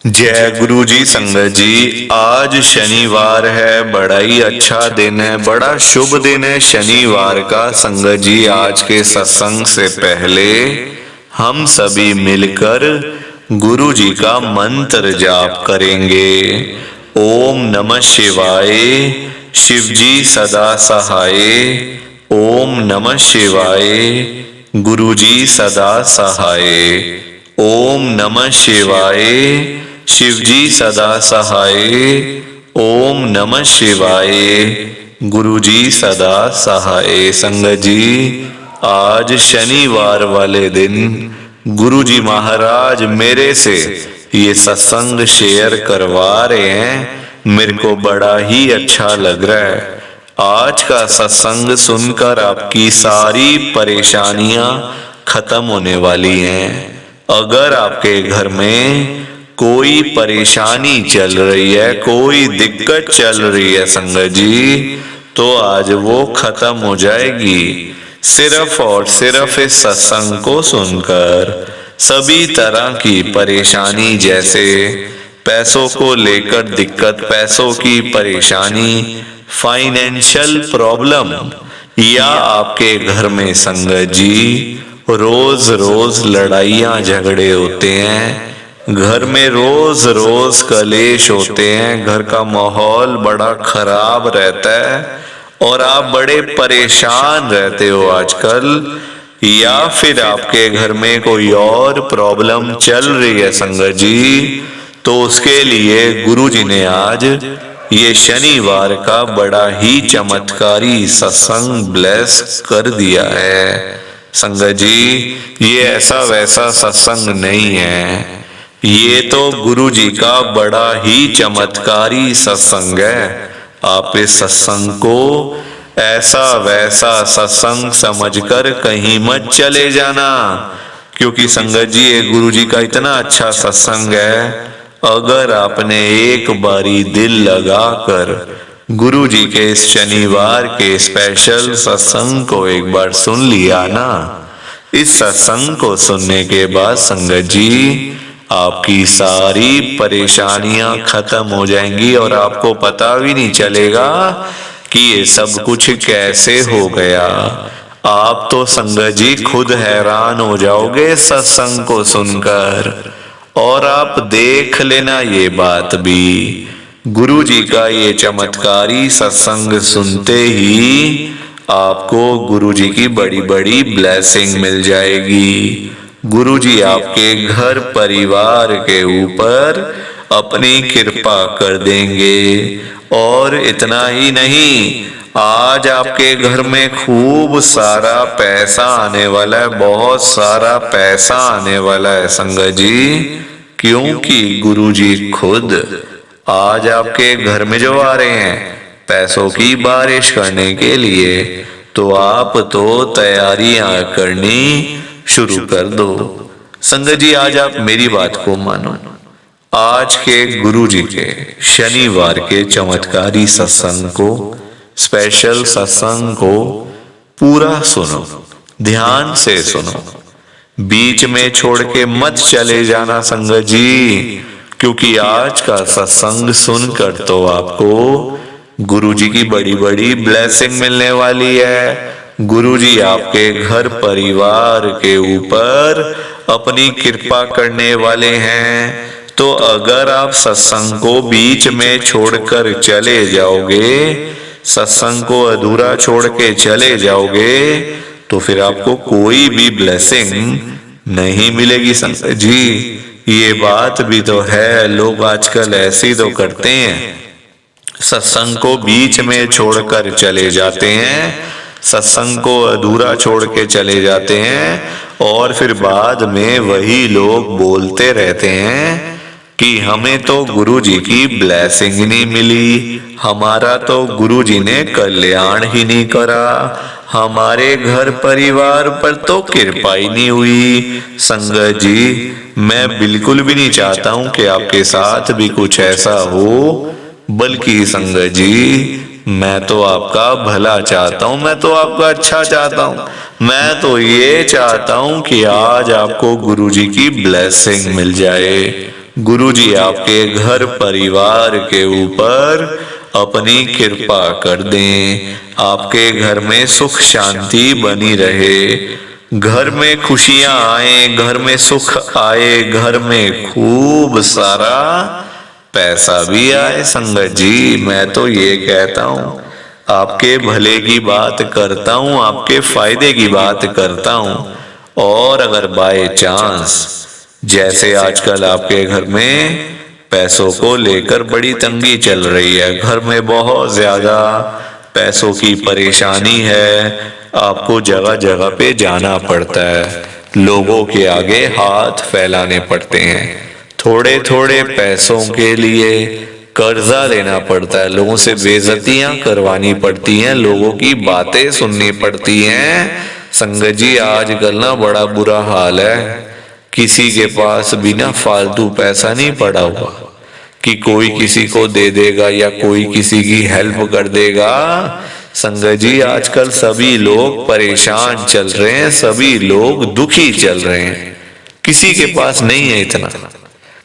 जय गुरु जी। संगत जी, आज शनिवार है, बड़ा ही अच्छा दिन है, बड़ा शुभ दिन है शनिवार का। संगत जी, आज के सत्संग से पहले हम सभी मिलकर गुरु जी का मंत्र जाप करेंगे। ओम नमः शिवाय, शिव जी सदा सहाय। ओम नमः शिवाय, गुरु जी सदा सहाय। ओम नमः शिवाय, शिव जी सदा सहाय। ओम नमः शिवाय, गुरु जी सदा सहाय। संगत जी, आज शनिवार वाले दिन गुरु जी महाराज मेरे से ये सत्संग शेयर करवा रहे हैं। मेरे को बड़ा ही अच्छा लग रहा है। आज का सत्संग सुनकर आपकी सारी परेशानियां खत्म होने वाली हैं। अगर आपके घर में कोई परेशानी चल रही है, कोई दिक्कत चल रही है संगत जी, तो आज वो खत्म हो जाएगी। सिर्फ और सिर्फ इस सत्संग को सुनकर सभी तरह की परेशानी, जैसे पैसों को लेकर दिक्कत, पैसों की परेशानी, फाइनेंशियल प्रॉब्लम, या आपके घर में संगत जी रोज रोज लड़ाइयाँ झगड़े होते हैं, घर में रोज रोज कलेश होते हैं, घर का माहौल बड़ा खराब रहता है और आप बड़े परेशान रहते हो आजकल, या फिर आपके घर में कोई और प्रॉब्लम चल रही है संगत जी, तो उसके लिए गुरु जी ने आज ये शनिवार का बड़ा ही चमत्कारी सत्संग ब्लेस कर दिया है। संगत जी, ये ऐसा वैसा सत्संग नहीं है, ये तो गुरु जी का बड़ा ही चमत्कारी सत्संग है। आप इस सत्संग को ऐसा वैसा सत्संग समझकर कहीं मत चले जाना, क्योंकि संगत जी ये गुरु जी का इतना अच्छा सत्संग है। अगर आपने एक बारी दिल लगाकर गुरु जी के इस शनिवार के स्पेशल सत्संग को एक बार सुन लिया ना, इस सत्संग को सुनने के बाद संगत जी आपकी सारी परेशानियां खत्म हो जाएंगी और आपको पता भी नहीं चलेगा कि ये सब कुछ कैसे हो गया। आप तो संगत जी खुद हैरान हो जाओगे सत्संग को सुनकर। और आप देख लेना ये बात भी, गुरु जी का ये चमत्कारी सत्संग सुनते ही आपको गुरु जी की बड़ी बड़ी ब्लेसिंग मिल जाएगी। गुरु जी आपके घर परिवार के ऊपर अपनी कृपा कर देंगे। और इतना ही नहीं, आज आपके घर में खूब सारा पैसा आने वाला है, बहुत सारा पैसा आने वाला है संगत जी, क्योंकि गुरु जी खुद आज आपके घर में जो आ रहे हैं पैसों की बारिश करने के लिए। तो आप तो तैयारियां करनी शुरू कर दो। संगत जी, आज आप मेरी बात को मानो। आज के गुरु जी के शनिवार के चमत्कारी सत्संग को, स्पेशल सत्संग को पूरा सुनो, ध्यान से सुनो, बीच में छोड़ के मत चले जाना संगत जी, क्योंकि आज का सत्संग सुनकर तो आपको गुरु जी की बड़ी बड़ी ब्लेसिंग मिलने वाली है। गुरु जी आपके घर परिवार के ऊपर अपनी कृपा करने वाले हैं। तो अगर आप सत्संग को बीच में छोड़कर चले जाओगे, सत्संग को अधूरा छोड़ के चले जाओगे, तो फिर आपको कोई भी ब्लेसिंग नहीं मिलेगी संगत जी। ये बात भी तो है, लोग आजकल ऐसे तो करते हैं, सत्संग को बीच में छोड़कर चले जाते हैं, सत्संग को अधूरा छोड़ के चले जाते हैं और फिर बाद में वही लोग बोलते रहते हैं कि हमें तो गुरु जी की ब्लेसिंग नहीं मिली, हमारा तो गुरु जी ने कल्याण ही नहीं करा, हमारे घर परिवार पर तो कृपा ही नहीं हुई। संगत जी, मैं बिल्कुल भी नहीं चाहता हूं कि आपके साथ भी कुछ ऐसा हो, बल्कि संगत जी मैं तो आपका भला चाहता हूं, मैं तो आपका अच्छा चाहता हूं। मैं तो ये चाहता हूं कि आज आपको गुरु जी की ब्लेसिंग मिल जाए। गुरुजी आपके घर परिवार के ऊपर अपनी कृपा कर दें, आपके घर में सुख शांति बनी रहे, घर में खुशियां आए, घर में सुख आए, घर में खूब सारा पैसा भी आए। संगत जी मैं तो ये कहता हूँ, आपके भले की बात करता हूँ, आपके फायदे की बात करता हूँ। और अगर बाय चांस जैसे आजकल आपके घर में पैसों को लेकर बड़ी तंगी चल रही है, घर में बहुत ज्यादा पैसों की परेशानी है, आपको जगह जगह पे जाना पड़ता है, लोगों के आगे हाथ फैलाने पड़ते हैं, थोड़े थोड़े पैसों के लिए कर्जा लेना पड़ता है, लोगों से बेइज्जतियां करवानी पड़ती हैं, लोगों की बातें सुननी पड़ती हैं। संगत जी आजकल ना बड़ा बुरा हाल है, किसी के पास बिना फालतू पैसा नहीं पड़ा हुआ कि कोई किसी को दे देगा या कोई किसी की हेल्प कर देगा। संगत जी आजकल सभी लोग परेशान चल रहे हैं, सभी लोग दुखी चल रहे हैं, किसी के पास नहीं है इतना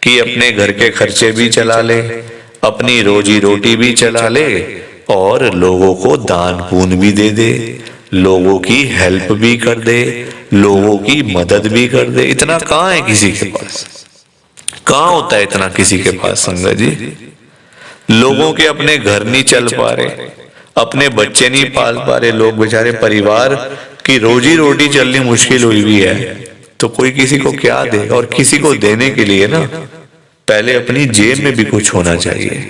कि अपने घर के खर्चे भी चला ले, अपनी रोजी रोटी भी चला ले और लोगों को दान पुण्य भी दे दे, लोगों की हेल्प भी कर दे, लोगों की मदद भी कर दे। इतना कहाँ है किसी के पास, कहाँ होता है इतना किसी के पास। संगत जी लोगों के अपने घर नहीं चल पा रहे, अपने बच्चे नहीं पाल पा रहे, लोग बेचारे परिवार की रोजी रोटी चलनी मुश्किल हुई भी है, तो कोई किसी को क्या देगा। और किसी को देने के लिए ना पहले अपनी जेब में भी कुछ होना चाहिए,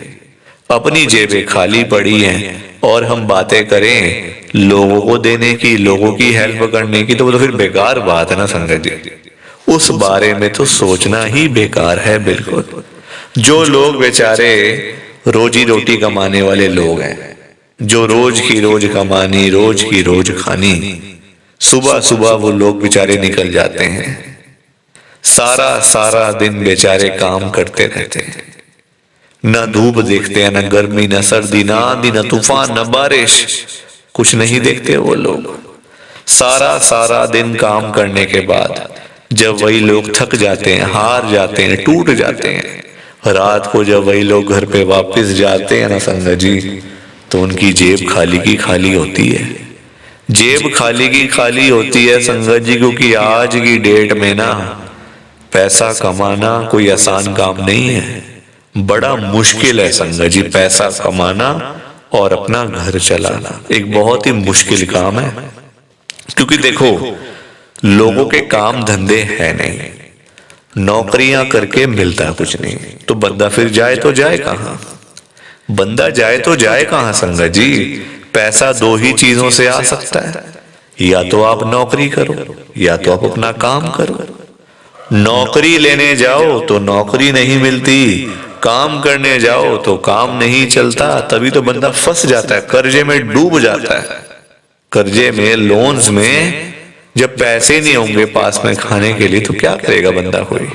अपनी जेबें खाली पड़ी हैं और हम बातें करें लोगों को देने की, लोगों की हेल्प करने की, तो वो तो फिर बेकार बात है ना संगत जी, उस बारे में तो सोचना ही बेकार है बिल्कुल। जो लोग बेचारे रोजी रोटी कमाने वाले लोग हैं, जो रोज की रोज कमानी रोज की रोज खानी, सुबह सुबह वो लोग बेचारे निकल जाते हैं, सारा सारा दिन बेचारे काम करते रहते हैं, न धूप देखते हैं, न गर्मी, न सर्दी, न आंधी, न तूफान, न बारिश, कुछ नहीं देखते वो लोग। सारा सारा दिन काम करने के बाद जब वही लोग थक जाते हैं, हार जाते हैं, टूट जाते हैं, रात को जब वही लोग घर पे वापस जाते हैं ना संगत जी, तो उनकी जेब खाली की खाली होती है, जेब खाली की खाली होती है संगत जी, क्योंकि आज की डेट में ना पैसा कमाना कोई आसान काम नहीं है, बड़ा मुश्किल है संगत जी। पैसा कमाना और अपना घर चलाना एक बहुत ही मुश्किल काम है, क्योंकि देखो लोगों के काम धंधे है नहीं, नौकरियां करके मिलता कुछ नहीं, तो बंदा फिर जाए तो जाए कहाँ, बंदा जाए तो जाए कहाँ संगत जी। पैसा दो ही चीजों से आ सकता है, या तो आप नौकरी करो या तो आप अपना काम करो। नौकरी लेने जाओ तो नौकरी नहीं मिलती, काम करने जाओ तो काम नहीं चलता, तभी तो बंदा फंस जाता है, कर्जे में डूब जाता है, कर्जे में, लोन्स में। जब पैसे नहीं होंगे पास में खाने के लिए तो क्या करेगा बंदा, कोई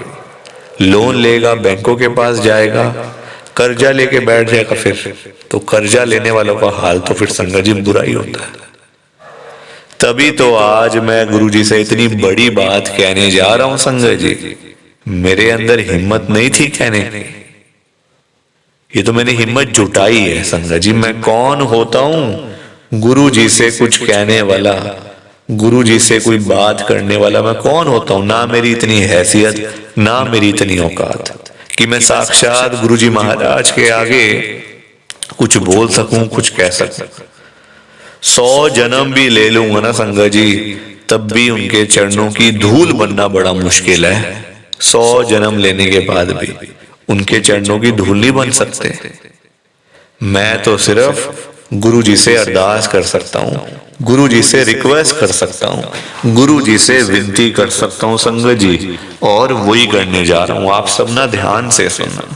लोन लेगा, बैंकों के पास जाएगा, कर्जा लेके बैठ जाएगा, फिर तो कर्जा लेने वालों का हाल तो फिर संगत जी बुरा ही होता है। तभी तो आज मैं गुरुजी से इतनी बड़ी बात कहने जा रहा हूं संगत जी, मेरे अंदर हिम्मत नहीं थी कहने की, ये तो मैंने हिम्मत जुटाई है संगत जी। मैं कौन होता हूं गुरुजी से कुछ कहने वाला, गुरुजी से कोई बात करने वाला, मैं कौन होता हूं। ना मेरी इतनी हैसियत, ना मेरी इतनी औकात कि मैं साक्षात गुरुजी महाराज के आगे कुछ बोल सकूं, कुछ कह सकूं। 100 जन्म भी ले लूंगा ना संगत जी, तब भी उनके चरणों की धूल बनना बड़ा मुश्किल है। 100 जन्म लेने के बाद भी उनके चरणों की धूल नहीं बन सकते। मैं तो सिर्फ गुरुजी से अरदास कर सकता हूँ, गुरुजी से रिक्वेस्ट कर सकता हूँ, गुरुजी से विनती कर सकता हूँ संगत जी, और वही करने जा रहा हूँ। आप सब ना ध्यान से सुनना।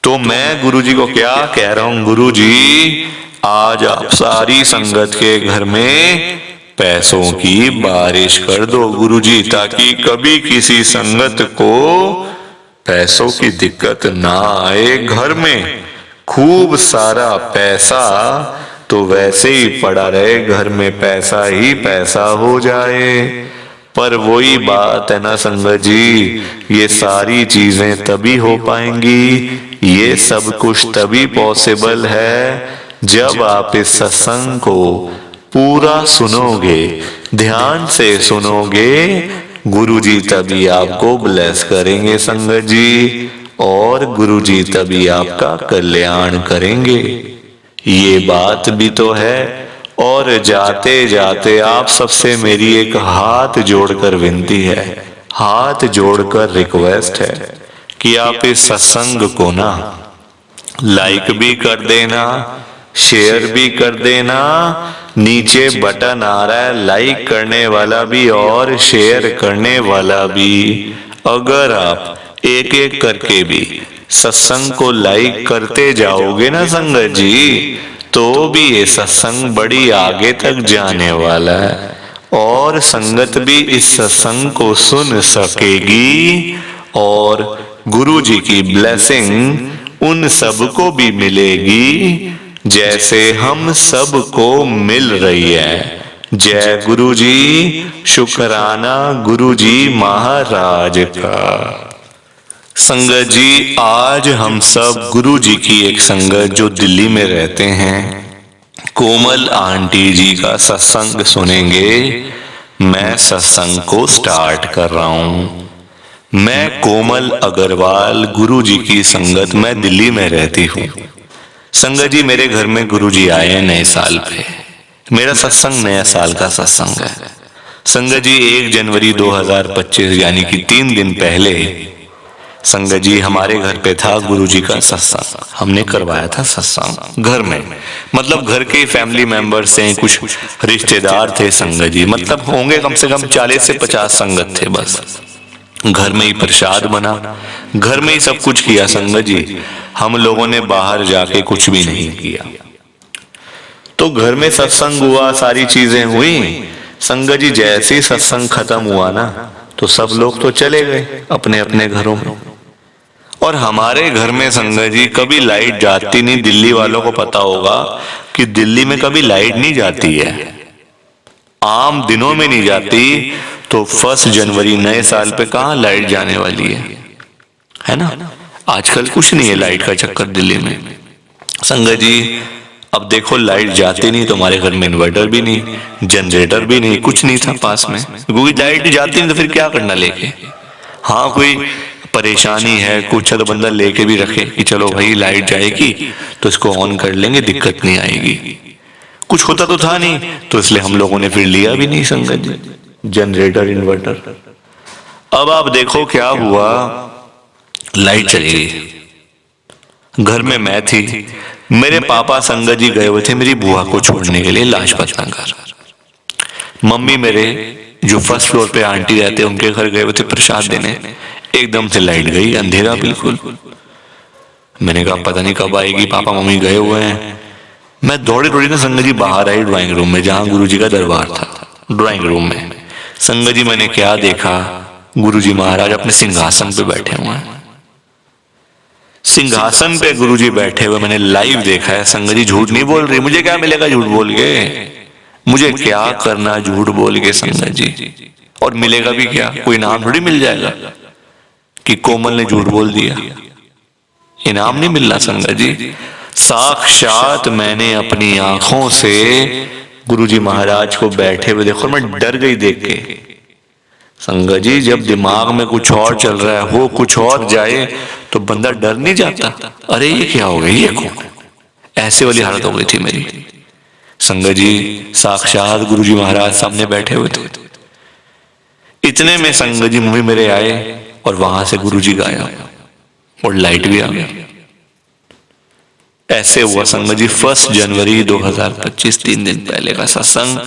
तो मैं गुरुजी को क्या कह रहा हूँ, गुरुजी आज आप सारी संगत के घर में पैसों की बारिश कर दो गुरुजी, ताकि कभी किसी संगत को पैसों की दिक्कत ना आए। घर में खूब सारा पैसा तो वैसे ही पड़ा रहे, घर में पैसा ही पैसा हो जाए। पर वही बात है ना संगत जी, ये सारी चीजें तभी हो पाएंगी, ये सब कुछ तभी पॉसिबल है जब आप इस सत्संग को पूरा सुनोगे, ध्यान से सुनोगे। गुरुजी तभी आपको ब्लेस करेंगे संगत जी, और गुरुजी तभी आपका कल्याण करेंगे। ये बात भी तो है। और जाते जाते आप सबसे मेरी एक हाथ जोड़कर विनती है, हाथ जोड़कर रिक्वेस्ट है कि आप इस सत्संग को ना लाइक भी कर देना, शेयर भी कर देना। नीचे बटन आ रहा है लाइक करने वाला भी और शेयर करने वाला भी। अगर आप एक एक करके भी सत्संग को लाइक करते जाओगे ना संगत जी, तो भी ये सत्संग बड़ी आगे तक जाने वाला है, और संगत भी इस सत्संग को सुन सकेगी, और गुरु जी की ब्लेसिंग उन सबको भी मिलेगी जैसे हम सबको मिल रही है। जय गुरु जी, शुक्राना गुरु जी महाराज का। संगत जी, आज हम सब गुरु जी की एक संगत जो दिल्ली में रहते हैं, कोमल आंटी जी का सत्संग सुनेंगे। मैं सत्संग को स्टार्ट कर रहा हूं। मैं कोमल अग्रवाल, गुरु जी की संगत में दिल्ली में रहती हूँ। संगत जी, मेरे घर में गुरु जी आए हैं नए साल पे। मेरा सत्संग नया साल का सत्संग है। संगत जी, 1 जनवरी 2025 यानी कि 3 दिन पहले संगत जी हमारे घर पे था गुरु जी का सत्संग। हमने करवाया था सत्संग घर में, मतलब घर के फैमिली मेंबर्स हैं, कुछ रिश्तेदार थे संगत जी, मतलब होंगे कम से कम 40 से 50 संगत थे। बस घर में ही प्रसाद बना, घर में ही सब कुछ किया संगत जी। हम लोगों ने बाहर जाके कुछ भी नहीं किया। तो घर में सत्संग हुआ, सारी चीजें हुई। संगत जी, जैसे ही सत्संग खत्म हुआ ना, तो सब लोग तो चले गए अपने अपने घरों में, और हमारे घर में संगत जी कभी लाइट जाती नहीं। दिल्ली वालों को पता होगा कि दिल्ली में कभी लाइट नहीं जाती है, आम दिनों में नहीं जाती। तो 1 जनवरी नए साल पे कहाँ लाइट जाने वाली है ना। आजकल कुछ नहीं है लाइट का चक्कर दिल्ली में संगत जी। अब देखो लाइट जाती नहीं तो हमारे घर में इन्वर्टर भी नहीं, जनरेटर भी नहीं, कुछ नहीं था पास में, क्योंकि लाइट जाती नहीं तो फिर क्या करना लेके। हाँ, कोई परेशानी है कुछ है तो बंदा लेके भी रखे कि चलो भाई लाइट जाएगी तो इसको ऑन कर लेंगे, दिक्कत नहीं आएगी। कुछ होता तो था नहीं, तो इसलिए हम लोगों ने फिर लिया भी नहीं संगत जी जनरेटर इन्वर्टर। अब आप देखो क्या हुआ, लाइट चली गई। घर में मैं थी, मेरे पापा संगत जी गए हुए थे मेरी बुआ को छोड़ने के लिए लाजपत नगर। मम्मी मेरे जो फर्स्ट फ्लोर पे आंटी रहते उनके घर गए हुए थे प्रसाद देने। एकदम से लाइट गई, अंधेरा बिल्कुल। मैंने कहा पता नहीं कब आएगी, पापा मम्मी गए हुए हैं। मैं दौड़ी दौड़ी ना संगत जी बाहर आई ड्राइंग रूम में, जहां गुरुजी का दरबार था। ड्राइंग रूम में संगत जी मैंने क्या देखा, गुरुजी महाराज अपने सिंहासन पे बैठे हुए हैं। सिंहासन पे गुरुजी बैठे हुए मैंने लाइव देखा है संगत जी। झूठ नहीं बोल रही, मुझे क्या मिलेगा झूठ बोल के, मुझे क्या करना झूठ बोल के संगत जी। और मिलेगा भी क्या, कोई इनाम थोड़ी मिल जाएगा कि कोमल ने झूठ बोल दिया। इनाम नहीं मिलना संगत जी। साक्षात मैंने अपनी आंखों से गुरुजी महाराज को बैठे हुए देखो, मैं डर गई देख के संगत जी। जब दिमाग में कुछ और चल रहा है, हो कुछ और जाए तो बंदा डर नहीं जाता। अरे ये क्या हो गया, ये कौन, ऐसे वाली हालत हो गई थी मेरी संगत जी। साक्षात गुरुजी महाराज सामने बैठे हुए थे। इतने में संगत जी मम्मी मेरे आए और वहां से गुरुजी गायब और लाइट भी आ गई। ऐसे हुआ संगत जी 1 जनवरी 2025 3 दिन पहले का सत्संग,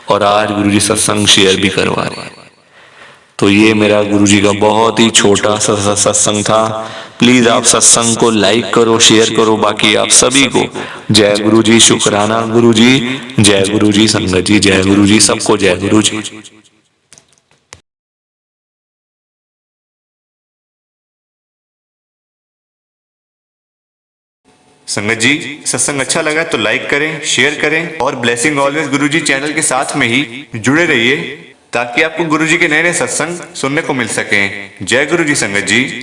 और आज गुरुजी सत्संग शेयर भी करवा रहे हैं। तो ये मेरा गुरुजी का बहुत ही छोटा सा सत्संग था। प्लीज आप सत्संग को लाइक करो, शेयर करो। बाकी आप सभी को जय गुरुजी, शुक्राना गुरुजी, जय गुरुजी संगत जी, जय गुरुजी, सबको जय गुरुजी। संगत जी सत्संग अच्छा लगा तो लाइक करें, शेयर करें और ब्लेसिंग ऑलवेज गुरुजी चैनल के साथ में ही जुड़े रहिए। ताकि आपको गुरु जी के नए नए सत्संग सुनने को मिल सके। जय गुरु जी संगत जी।